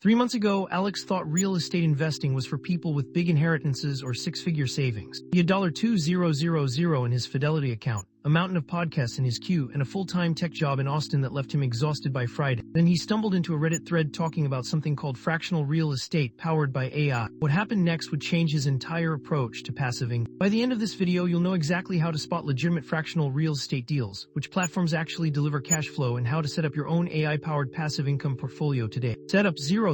3 months ago, Alex thought real estate investing was for people with big inheritances or six-figure savings. He had $2,000 in his Fidelity account, a mountain of podcasts in his queue, and a full-time tech job in Austin that left him exhausted by Friday. Then he stumbled into a Reddit thread talking about something called fractional real estate powered by AI. What happened next would change his entire approach to passive income. By the end of this video, you'll know exactly how to spot legitimate fractional real estate deals, which platforms actually deliver cash flow, and how to set up your own AI-powered passive income portfolio today. Setup 030-200.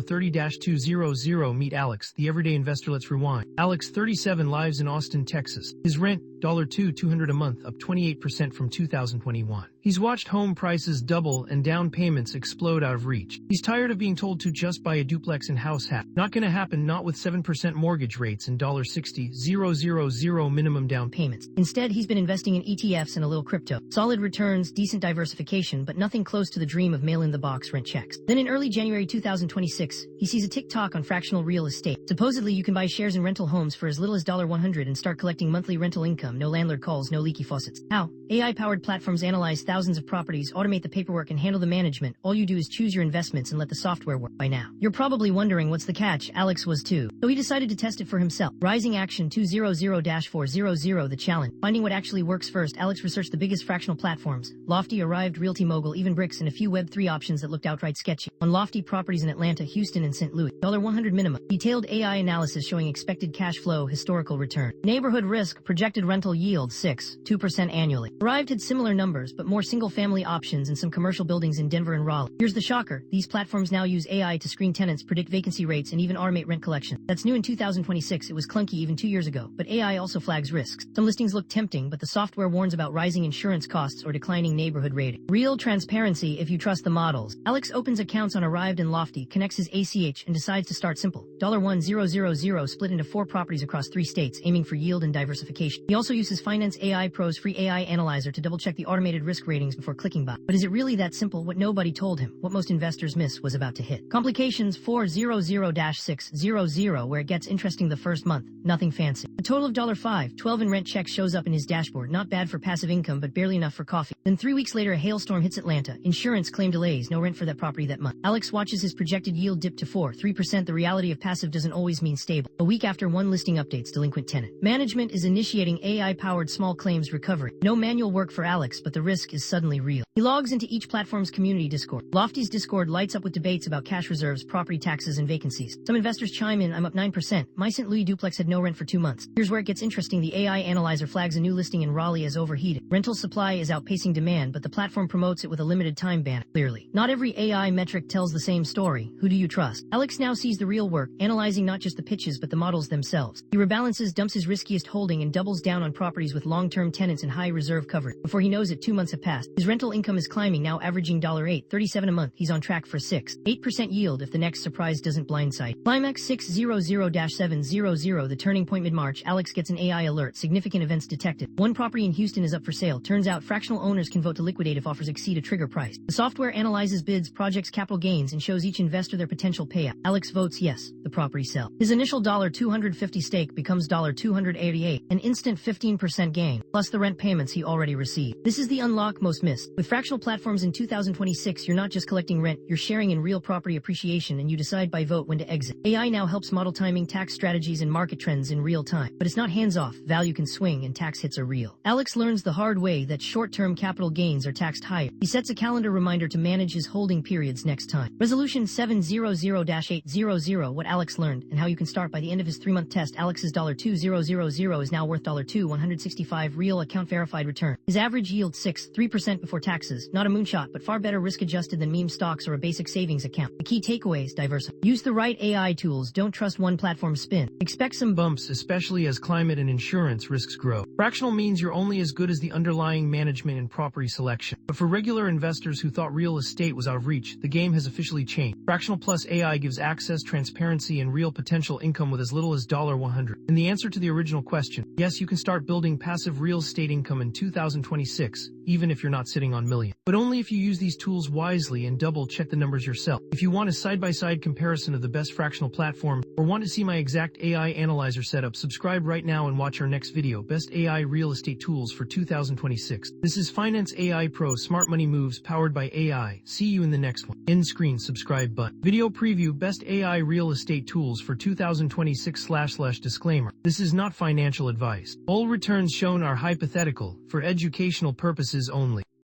Meet Alex, the everyday investor. Let's rewind. Alex, 37, lives in Austin, Texas. His rent, $200 a month, up 28% from 2021. He's watched home prices double and down payments explode out of reach. He's tired of being told to just buy a duplex and house hack. Not gonna happen, not with 7% mortgage rates and $60,000 minimum down payments. Instead, he's been investing in ETFs and a little crypto. Solid returns, decent diversification, but nothing close to the dream of mail-in-the-box rent checks. Then in early January 2026, he sees a TikTok on fractional real estate. Supposedly, you can buy shares in rental homes for as little as $100 and start collecting monthly rental income. No landlord calls, no leaky faucets. How? AI-powered platforms analyze thousands of properties, automate the paperwork, and handle the management. All you do is choose your investments and let the software work. By now, you're probably wondering what's the catch. Alex was too. So he decided to test it for himself. Rising Action 200-400, the challenge. Finding what actually works first, Alex researched the biggest fractional platforms. Lofty arrived, Realty Mogul, even Bricks, and a few Web3 options that looked outright sketchy. On Lofty, properties in Atlanta, Houston, and St. Louis. $100 minimum. Detailed AI analysis showing expected cash flow, historical return. Neighborhood risk, projected rental yield 2% annually. Arrived had similar numbers, but more single-family options and some commercial buildings in Denver and Raleigh. Here's the shocker. These platforms now use AI to screen tenants, predict vacancy rates, and even automate rent collection. That's new in 2026. It was clunky even 2 years ago, but AI also flags risks. Some listings look tempting, but the software warns about rising insurance costs or declining neighborhood rating. Real transparency if you trust the models. Alex opens accounts on Arrived and Lofty, connects his ACH, and decides to start simple. $1,000 split into 4 properties across 3 states, aiming for yield and diversification. He also uses Finance AI Pro's free AI analyzer to double-check the automated risk ratings before clicking buy. But is it really that simple? What nobody told him, what most investors miss, was about to hit. Complications 400-600, where it gets interesting the first month. Nothing fancy. A total of $512 in rent checks shows up in his dashboard. Not bad for passive income, but barely enough for coffee. Then 3 weeks later, a hailstorm hits Atlanta. Insurance claim delays, no rent for that property that month. Alex watches his projected yield dip to 3%. The reality of passive doesn't always mean stable. A week after, one listing updates, delinquent tenant. Management is initiating AI-powered small claims recovery. No manual work for Alex, but the risk is suddenly real. He logs into each platform's community Discord. Lofty's Discord lights up with debates about cash reserves, property taxes, and vacancies. Some investors chime in, I'm up 9%. My St. Louis duplex had no rent for 2 months. Here's where it gets interesting. The AI analyzer flags a new listing in Raleigh as overheated. Rental supply is outpacing demand, but the platform promotes it with a limited time ban. Clearly, not every AI metric tells the same story. Who do you trust? Alex now sees the real work, analyzing not just the pitches but the models themselves. He rebalances, dumps his riskiest holding, and doubles down on properties with long-term tenants and high reserve coverage. Before he knows it, 2 months have passed. His rental income is climbing, now averaging $837 a month. He's on track for 8% yield if the next surprise doesn't blindside. Climax 600-700, the turning point. Mid-March, Alex gets an AI alert. Significant events detected. One property in Houston is up for sale. Turns out fractional owners can vote to liquidate if offers exceed a trigger price. The software analyzes bids, projects capital gains, and shows each investor their potential payout. Alex votes yes. The property sells. His initial $250 stake becomes $288, an instant 15% gain, plus the rent payments he already received. This is the unlock most missed. With fractional platforms in 2026, you're not just collecting rent, you're sharing in real property appreciation, and you decide by vote when to exit. AI now helps model timing, tax strategies, and market trends in real time. But it's not hands-off. Value can swing and tax hits are real. Alex learns the hard way that short-term capital gains are taxed higher. He sets a calendar reminder to manage his holding periods next time. Resolution 700-800, what Alex learned and how you can start. By the end of his 3-month test, Alex's $2,000 is now worth $2,165 real account verified return. His average yield 3% before taxes. Not a moonshot, but far better risk-adjusted than meme stocks or a basic savings account. The key takeaways: diversify. Use the right AI tools. Don't trust one platform's spin. Expect some Bumps, especially as climate and insurance risks grow. Fractional means you're only as good as the underlying management and property selection. But for regular investors who thought real estate was out of reach, the game has officially changed. Fractional plus AI gives access, transparency, and real potential income with as little as $100. And the answer to the original question: yes, you can start building passive real estate income in 2026 even if you're not sitting on millions. But only if you use these tools wisely and double-check the numbers yourself. If you want a side-by-side comparison of the best fractional platform, or want to see my exact AI analyzer setup, subscribe right now and watch our next video, Best AI Real Estate Tools for 2026. This is Finance AI Pro Smart Money Moves powered by AI. See you in the next one. End screen subscribe button. Video preview Best AI Real Estate Tools for 2026 / disclaimer. This is not financial advice. All returns shown are hypothetical, for educational purposes only.